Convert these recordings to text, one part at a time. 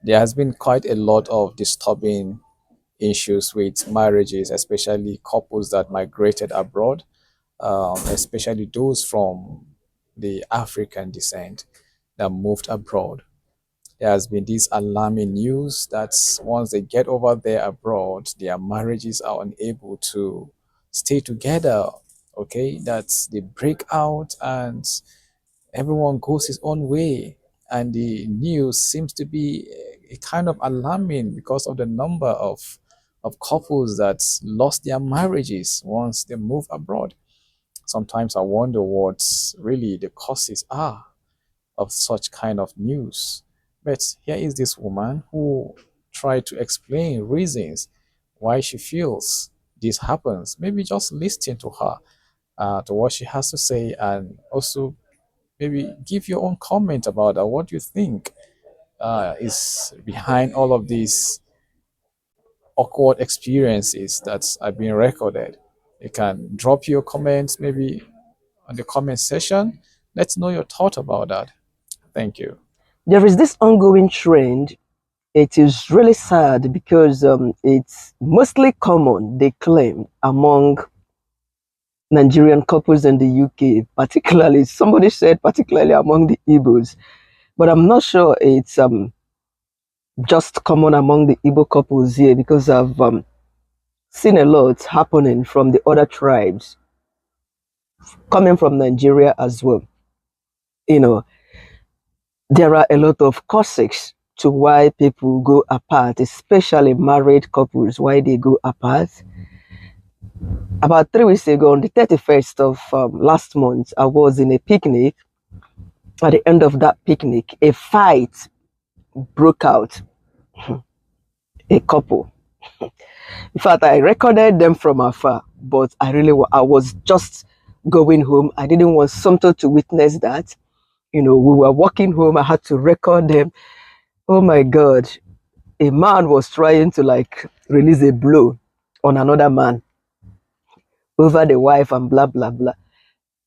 There has been quite a lot of disturbing issues with marriages, especially couples that migrated abroad, especially those from the African descent that moved abroad. There has been this alarming news that once they get over there abroad, their marriages are unable to stay together. Okay, that they break out and everyone goes his own way. And the news seems to be a kind of alarming because of the number of couples that lost their marriages once they move abroad. Sometimes I wonder what really the causes are of such kind of news. But here is this woman who tried to explain reasons why she feels this happens. Maybe just listen to her, to what she has to say, and also maybe give your own comment about what you think is behind all of these awkward experiences that are being recorded. You can drop your comments maybe on the comment section. Let's know your thought about that. Thank you. There is this ongoing trend. It is really sad because it's mostly common, they claim, among Nigerian couples in the UK, particularly, somebody said, particularly among the Igbos. But I'm not sure it's just common among the Igbo couples here because I've seen a lot happening from the other tribes coming from Nigeria as well. You know, there are a lot of causes to why people go apart, especially married couples, why they go apart. About 3 weeks ago, on the 31st of last month, I was in a picnic. At the end of that picnic, a fight broke out. A couple. In fact, I recorded them from afar, but I was just going home. I didn't want somebody to witness that. We were walking home. I had to record them. Oh my God. A man was trying to release a blow on another man over the wife and blah, blah, blah.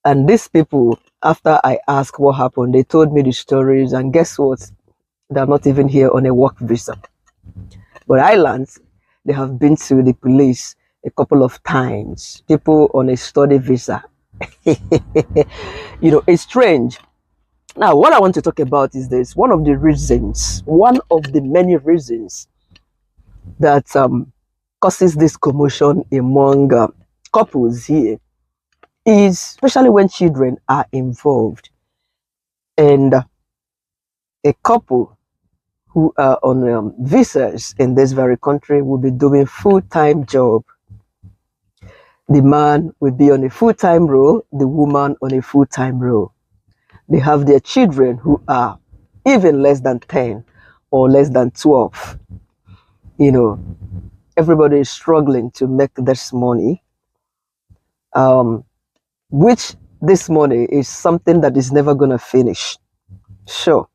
And these people, after I asked what happened, they told me the stories. And guess what? They're not even here on a work visa. But islands, they have been to the police a couple of times. People on a study visa. It's strange. Now, what I want to talk about is this. One of the many reasons that causes this commotion among couples here is especially when children are involved. And a couple who are on visas in this very country will be doing full-time job. The man will be on a full-time role, the woman on a full-time role. They have their children who are even less than 10 or less than 12. Everybody is struggling to make this money, which this money is something that is never going to finish. Sure.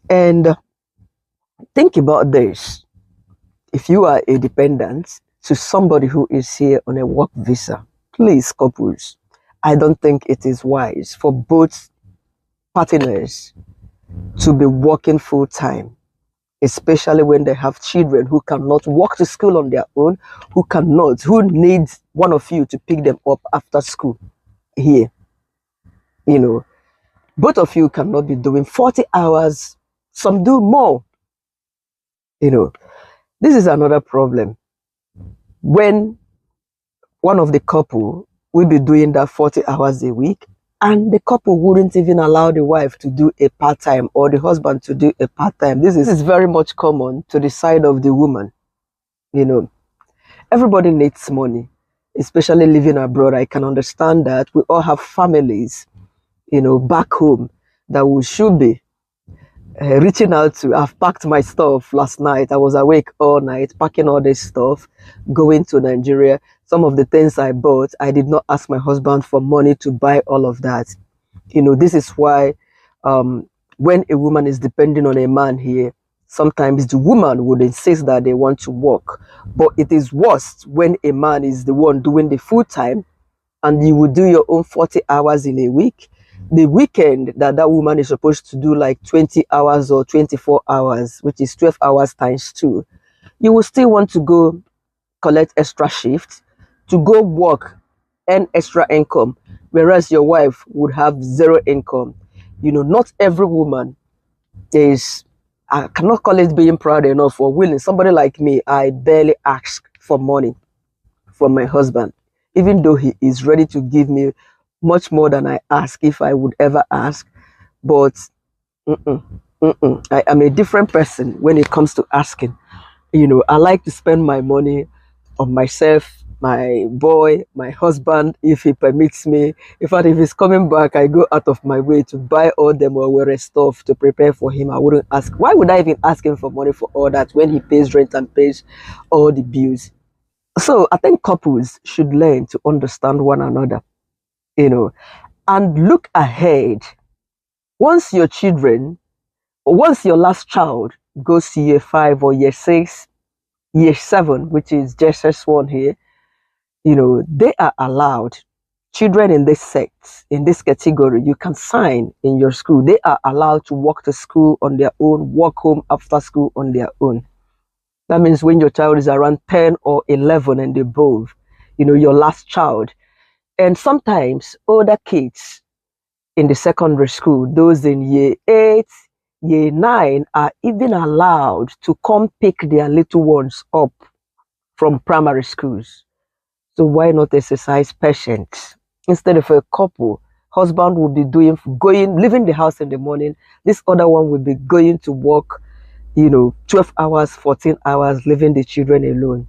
And think about this. If you are a dependent to somebody who is here on a work visa, please, couples, I don't think it is wise for both partners to be working full time, especially when they have children who cannot walk to school on their own, who needs one of you to pick them up after school here. Both of you cannot be doing 40 hours. Some do more. This is another problem. When one of the couple will be doing that 40 hours a week, and the couple wouldn't even allow the wife to do a part-time or the husband to do a part-time. This is very much common to the side of the woman. Everybody needs money, especially living abroad. I can understand that. We all have families, back home that we should be reaching out to. I've packed my stuff last night. I was awake all night, packing all this stuff, going to Nigeria. Some of the things I bought, I did not ask my husband for money to buy all of that. This is why when a woman is depending on a man here, sometimes the woman would insist that they want to work. But it is worse when a man is the one doing the full time and you will do your own 40 hours in a week. The weekend that that woman is supposed to do like 20 hours or 24 hours, which is 12 hours times two, you will still want to go collect extra shifts to go work, earn extra income, whereas your wife would have zero income. Not every woman is, I cannot call it being proud enough or willing. Somebody like me, I barely ask for money from my husband, even though he is ready to give me much more than I ask if I would ever ask. But mm-mm, I am a different person when it comes to asking. I like to spend my money on myself, my boy, my husband, if he permits me. In fact, if he's coming back, I go out of my way to buy all the Mawere stuff to prepare for him. I wouldn't ask. Why would I even ask him for money for all that when he pays rent and pays all the bills? So I think couples should learn to understand one another, you know, and look ahead. Once your children, or once your last child goes to year five or year six, year seven, which is just one here, they are allowed, children in this sect, in this category, you can sign in your school. They are allowed to walk to school on their own, walk home after school on their own. That means when your child is around 10 or 11 and above, your last child. And sometimes older kids in the secondary school, those in year 8, year 9, are even allowed to come pick their little ones up from primary schools. So why not exercise patience? Instead of a couple, husband will be leaving the house in the morning. This other one will be going to work, 12 hours, 14 hours, leaving the children alone.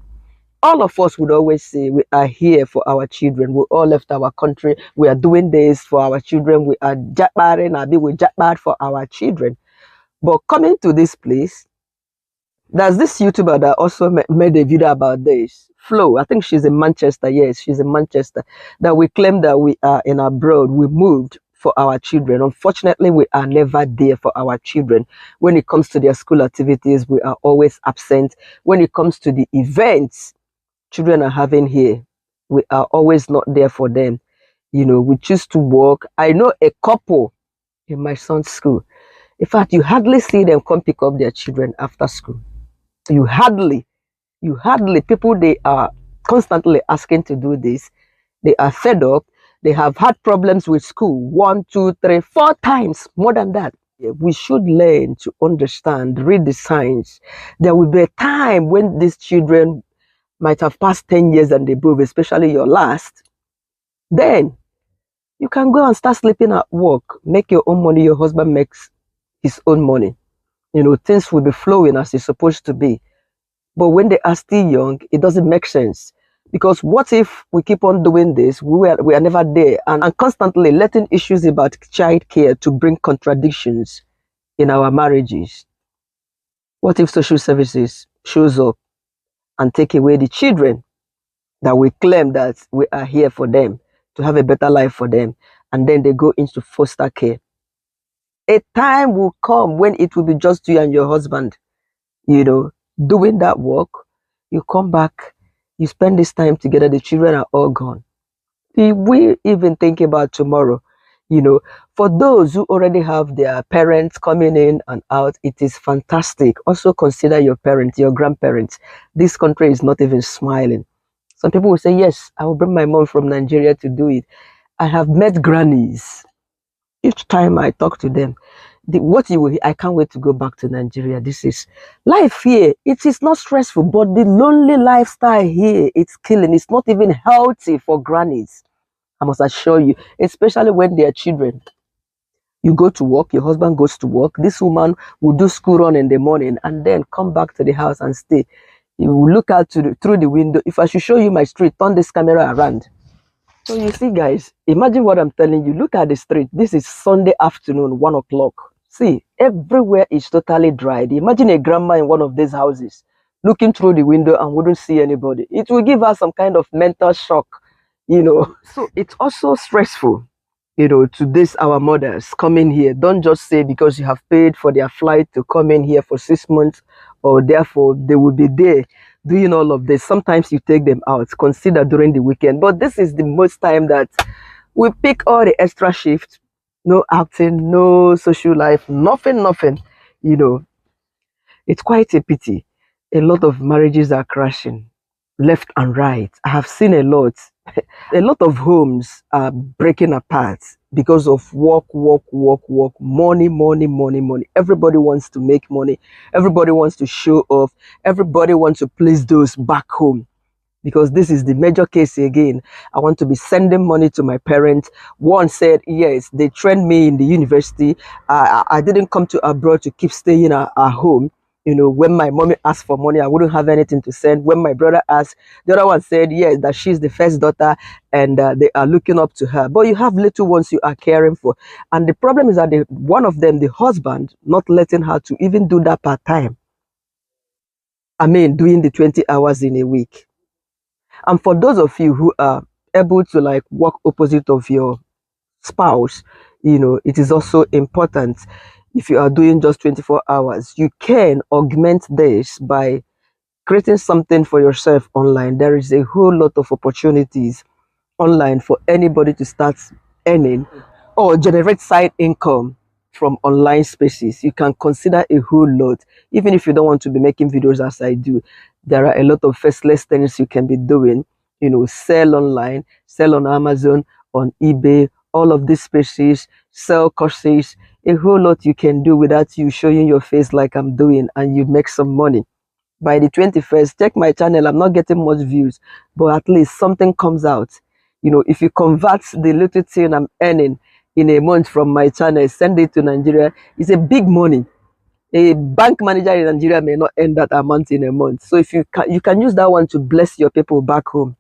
All of us would always say we are here for our children. We all left our country. We are doing this for our children. We are jackbad for our children. But coming to this place, there's this YouTuber that also made a video about this. Flo, I think she's in Manchester. Yes, she's in Manchester. That we claim that we are in abroad. We moved for our children. Unfortunately, we are never there for our children. When it comes to their school activities, we are always absent. When it comes to the events children are having here, we are always not there for them. We choose to work. I know a couple in my son's school. In fact, you hardly see them come pick up their children after school. You hardly, people, they are constantly asking to do this. They are fed up. They have had problems with school 1, 2, 3, 4 times, more than that. We should learn to understand, read the signs. There will be a time when these children might have passed 10 years and above, especially your last. Then you can go and start sleeping at work, make your own money, your husband makes his own money. Things will be flowing as it's supposed to be. But when they are still young, it doesn't make sense. Because what if we keep on doing this, we are never there, and constantly letting issues about child care to bring contradictions in our marriages? What if social services shows up and take away the children that we claim that we are here for them, to have a better life for them, and then they go into foster care? A time will come when it will be just you and your husband, doing that work. You come back, you spend this time together, the children are all gone. We even think about tomorrow. For those who already have their parents coming in and out, it is fantastic. Also consider your parents, your grandparents. This country is not even smiling. Some people will say, yes, I will bring my mom from Nigeria to do it. I have met grannies. Each time I talk to them, what you will hear, I can't wait to go back to Nigeria. This is life here. It is not stressful, but the lonely lifestyle here, it's killing. It's not even healthy for grannies. I must assure you, especially when they are children. You go to work, your husband goes to work. This woman will do school run in the morning and then come back to the house and stay. You will look out through the window. If I should show you my street, turn this camera around. So you see, guys, imagine what I'm telling you. Look at the street. This is Sunday afternoon, 1 o'clock. See, everywhere is totally dried. Imagine a grandma in one of these houses looking through the window and wouldn't see anybody. It will give her some kind of mental shock, So it's also stressful, to this our mothers coming here. Don't just say because you have paid for their flight to come in here for 6 months, or therefore they will be there doing all of this. Sometimes you take them out, consider during the weekend. But this is the most time that we pick all the extra shifts, no acting, no social life, nothing, nothing. You know, it's quite a pity. A lot of marriages are crashing left and right. I have seen a lot. A lot of homes are breaking apart because of work, work, work, work, money, money, money, money. Everybody wants to make money. Everybody wants to show off. Everybody wants to please those back home, because this is the major case again. I want to be sending money to my parents. One said, yes, they trained me in the university. I didn't come to abroad to keep staying at home. You know, when my mommy asked for money, I wouldn't have anything to send. When my brother asked, the other one said, yes, that she's the first daughter and they are looking up to her. But you have little ones you are caring for. And the problem is that one of them, the husband, not letting her to even do that part time. I mean, doing the 20 hours in a week. And for those of you who are able to like work opposite of your spouse, you know, it is also important. If you are doing just 24 hours, you can augment this by creating something for yourself online. There is a whole lot of opportunities online for anybody to start earning or generate side income from online spaces. You can consider a whole lot, even if you don't want to be making videos as I do. There are a lot of faceless things you can be doing. You know, sell online, sell on Amazon, on eBay, all of these spaces, sell courses, a whole lot you can do without you showing your face like I'm doing, and you make some money. By the 21st, check my channel. I'm not getting much views, but at least something comes out. You know, if you convert the little thing I'm earning in a month from my channel, send it to Nigeria, it's a big money. A bank manager in Nigeria may not earn that amount in a month. So if you can use that one to bless your people back home,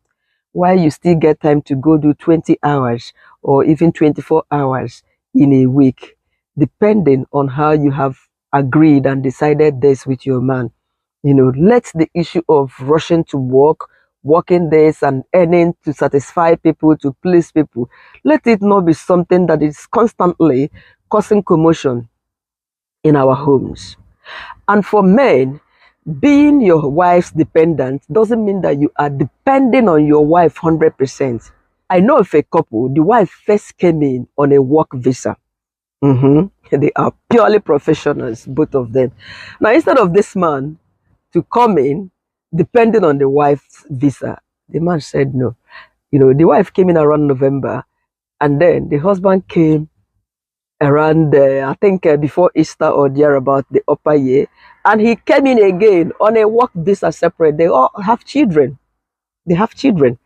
while you still get time to go do 20 hours or even 24 hours in a week, depending on how you have agreed and decided this with your man. You know, let the issue of rushing to work, working days and earning to satisfy people, to please people, let it not be something that is constantly causing commotion in our homes. And for men, being your wife's dependent doesn't mean that you are depending on your wife 100%. I know of a couple, the wife first came in on a work visa. They are purely professionals, both of them. Now, instead of this man to come in depending on the wife's visa, the man said no. You know, the wife came in around November, and then the husband came around, I think, before Easter or thereabout, the upper year, and he came in again on a work visa separate. They all have children. They have children.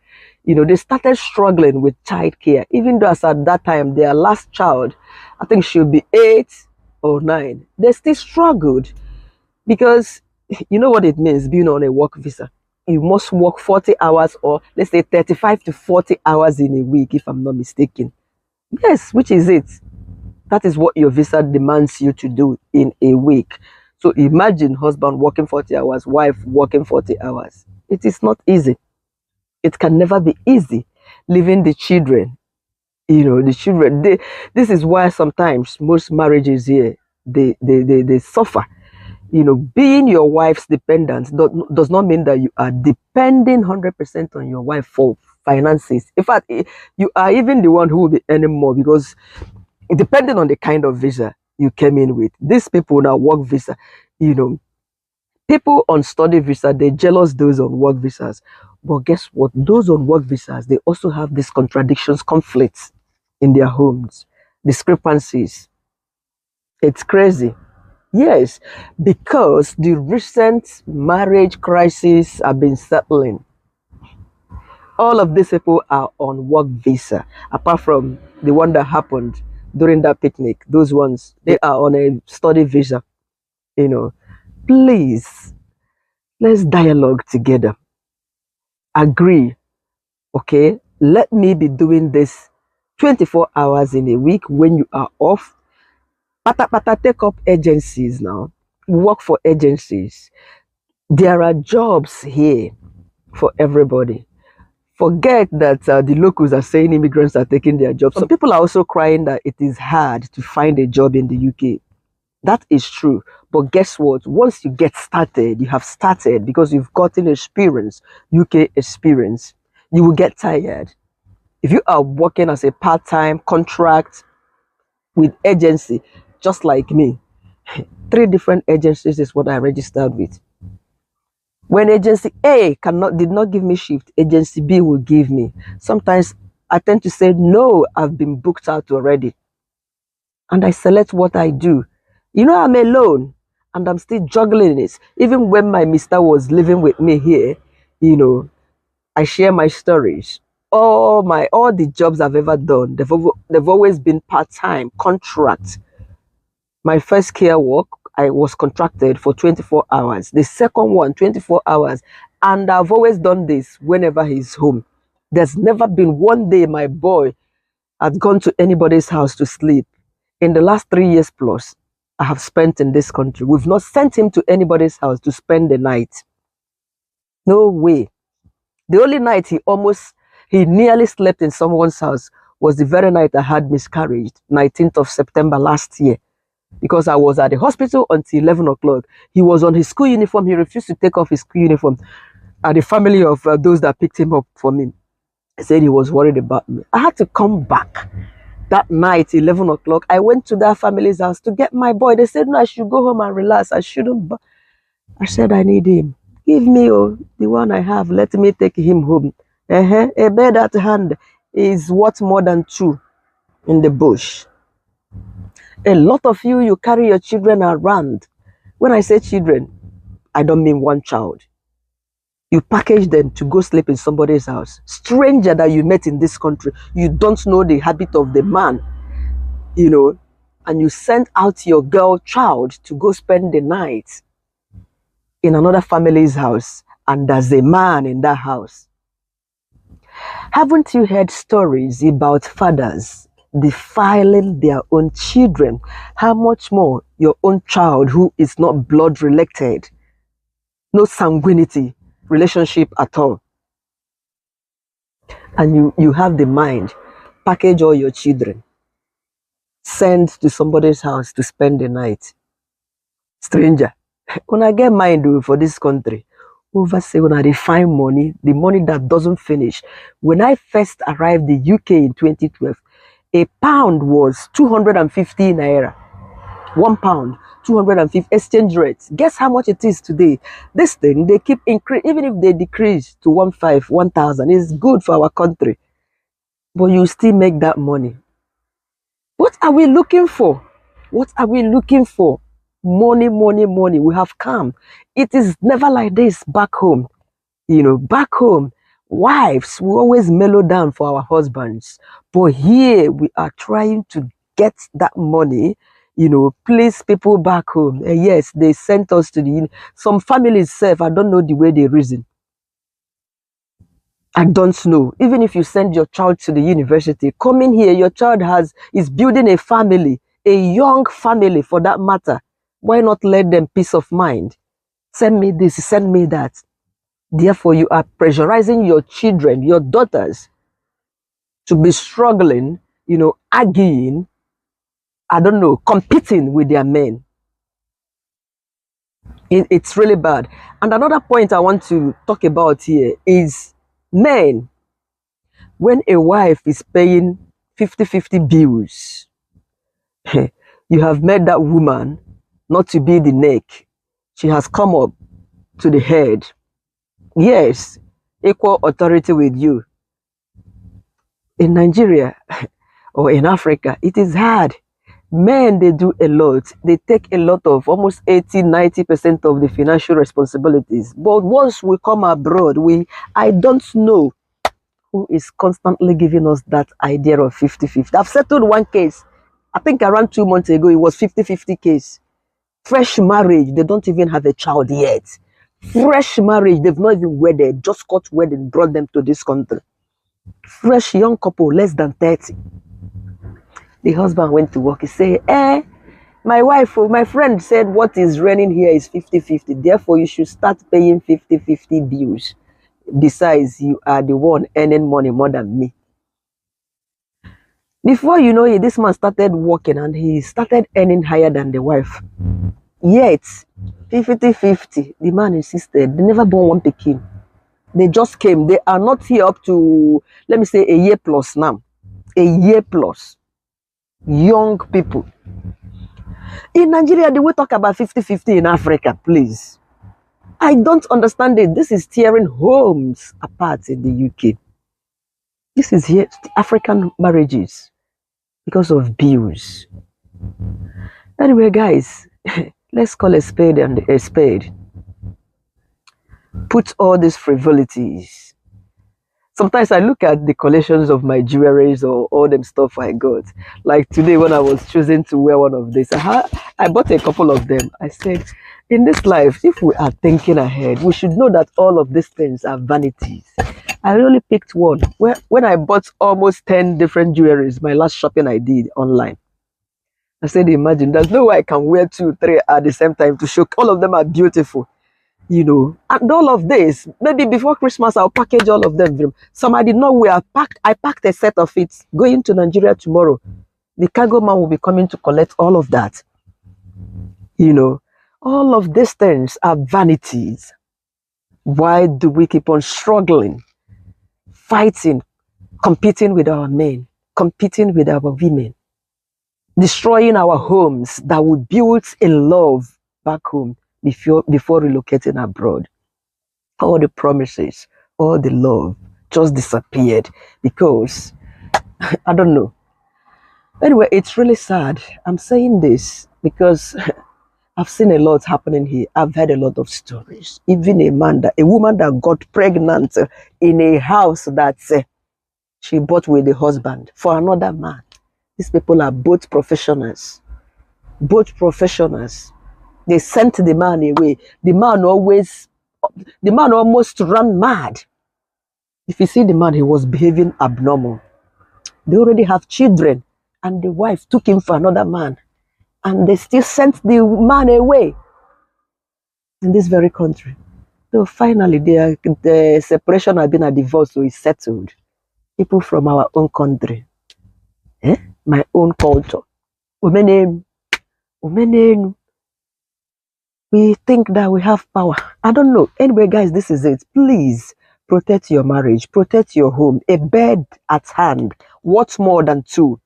You know, they started struggling with childcare, even though as at that time, their last child, I think she'll be 8 or 9. They still struggled because you know what it means being on a work visa. You must work 40 hours, or let's say 35 to 40 hours in a week, if I'm not mistaken. Yes, which is it. That is what your visa demands you to do in a week. So imagine husband working 40 hours, wife working 40 hours. It is not easy. It can never be easy. Leaving the children, you know, the children. This is why sometimes most marriages here, they suffer. You know, being your wife's dependent does not mean that you are depending 100% on your wife for finances. In fact, you are even the one who will be earning more, because depending on the kind of visa you came in with. These people now work visa, you know, people on study visa, they jealous those on work visas. But guess what? Those on work visas, they also have these contradictions, conflicts in their homes, discrepancies. It's crazy. Yes, because the recent marriage crisis have been settling. All of these people are on work visa, apart from the one that happened during that picnic. Those ones, they are on a study visa. You know, please, let's dialogue together. Agree, okay? Let me be doing this 24 hours in a week when you are off. Pata take up agencies now. Work for agencies. There are jobs here for everybody. Forget that the locals are saying immigrants are taking their jobs. Some people are also crying that it is hard to find a job in the UK. That is true. But guess what? Once you get started, you have started because you've gotten experience, UK experience, you will get tired. If you are working as a part-time contract, with agency, just like me. 3 different agencies is what I registered with. When agency A did not give me shift, agency B will give me. Sometimes I tend to say, no, I've been booked out already. And I select what I do. You know, I'm alone and I'm still juggling it. Even when my mister was living with me here, you know, I share my stories. All the jobs I've ever done, they've always been part-time, contract. My first care work, I was contracted for 24 hours. The second one, 24 hours. And I've always done this whenever he's home. There's never been one day my boy had gone to anybody's house to sleep. In the last 3 years plus, I have spent in this country. We've not sent him to anybody's house to spend the night. No way. The only night he nearly slept in someone's house was the very night I had miscarriage, 19th of September last year. Because I was at the hospital until 11 o'clock. He was on his school uniform. He refused to take off his school uniform. And the family of those that picked him up for me said he was worried about me. I had to come back that night, 11 o'clock. I went to that family's house to get my boy. They said, no, I should go home and relax. I shouldn't. I said, I need him. Give me the one I have. Let me take him home. A bed at hand is worth more than 2 in the bush. A lot of you carry your children around. When I say children, I don't mean one child. You package them to go sleep in somebody's house. Stranger that you met in this country. You don't know the habit of the man, you know, and you send out your girl child to go spend the night in another family's house, and there's a man in that house. Haven't you heard stories about fathers defiling their own children? How much more your own child who is not blood related, no sanguinity relationship at all, and you have the mind, package all your children, send to somebody's house to spend the night. Stranger, when I get mind for this country, oversay when I find money, the money that doesn't finish. When I first arrived in the UK in 2012, a pound was 250 naira. 1 pound, 250 exchange rates. Guess how much it is today? This thing, they keep increasing. Even if they decrease to 1,000, it's good for our country. But you still make that money. What are we looking for? What are we looking for? Money, money, money. We have come. It is never like this back home. You know, back home, wives will always mellow down for our husbands. But here we are trying to get that money, you know, place people back home. And yes, they sent us to some families self, I don't know the way they reason. I don't know. Even if you send your child to the university, coming here, your child is building a family, a young family for that matter. Why not let them peace of mind? Send me this, send me that. Therefore, you are pressurizing your children, your daughters, to be struggling, you know, arguing, I don't know, competing with their men. It's really bad. And another point I want to talk about here is men. When a wife is paying 50-50 bills, you have made that woman not to be the neck. She has come up to the head. Yes, equal authority with you. In Nigeria or in Africa, it is hard. Men, they do a lot. They take a lot of, almost 80-90% of the financial responsibilities. But once we come abroad, I don't know who is constantly giving us that idea of 50-50. I've settled one case. I think around 2 months ago, it was 50-50 case. Fresh marriage, they don't even have a child yet. Fresh marriage, they've not even wedded, just got wedded, brought them to this country. Fresh young couple, less than 30. The husband went to work. He said, my friend said what is running here is 50-50. Therefore, you should start paying 50-50 bills. Besides, you are the one earning money more than me. Before you know it, this man started working and he started earning higher than the wife. Yet, 50-50, the man insisted. They never born one pikin. They just came. They are not here up to, let me say, a year plus now. A year plus. young people. In Nigeria, they will talk about 50-50 in Africa, please. I don't understand it. This is tearing homes apart in the UK. This is here, African marriages because of bills. Anyway, guys, let's call a spade and a spade. Put all these frivolities. Sometimes I look at the collections of my jewelries or all them stuff I got. Like today when I was choosing to wear one of these, I bought a couple of them. I said, in this life, if we are thinking ahead, we should know that all of these things are vanities. I only picked one. When I bought almost 10 different jewelries, my last shopping I did online. I said, imagine, there's no way I can wear 2, 3 at the same time to show all of them are beautiful. You know, and all of this, maybe before Christmas, I'll package all of them. Some I did not wear. I packed a set of it going to Nigeria tomorrow. The cargo man will be coming to collect all of that. You know, all of these things are vanities. Why do we keep on struggling, fighting, competing with our men, competing with our women, destroying our homes that we built in love back home before relocating abroad? All the promises, all the love just disappeared because I don't know. Anyway, it's really sad. I'm saying this because I've seen a lot happening here. I've heard a lot of stories. Even a woman that got pregnant in a house that she bought with the husband for another man. These people are both professionals. Both professionals. They sent the man away. The man almost ran mad. If you see the man, he was behaving abnormal. They already have children, and the wife took him for another man, and they still sent the man away in this very country. So finally, the separation has been a divorce, so it's settled. People from our own country, my own culture, women, we think that we have power. I don't know. Anyway, guys, this is it. Please protect your marriage, protect your home. A bed at hand, what more than 2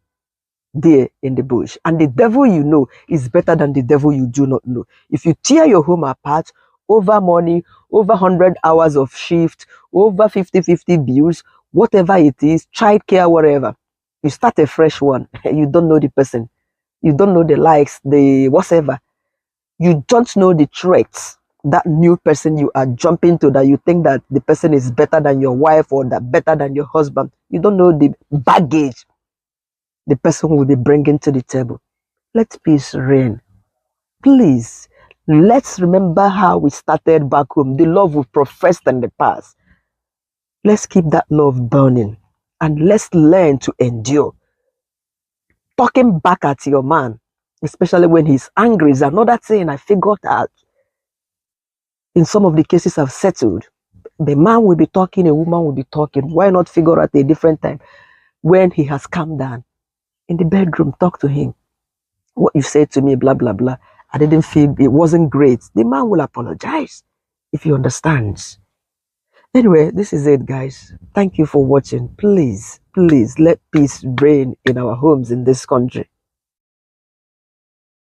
there in the bush? And the devil you know is better than the devil you do not know. If you tear your home apart over money, over 100 hours of shift, over 50-50 bills, whatever it is, childcare, whatever, you start a fresh one. You don't know the person. You don't know the likes, the whatever. You don't know the traits that new person you are jumping to, that you think that the person is better than your wife or that better than your husband. You don't know the baggage the person will be bringing to the table. Let peace reign. Please, let's remember how we started back home, the love we professed in the past. Let's keep that love burning and let's learn to endure. Talking back at your man, especially when he's angry, is another thing I figured out. In some of the cases I've settled, the man will be talking, a woman will be talking. Why not figure out a different time when he has calmed down? In the bedroom, talk to him. What you said to me, blah, blah, blah. I didn't feel, it wasn't great. The man will apologize if he understands. Anyway, this is it, guys. Thank you for watching. Please, please let peace reign in our homes in this country.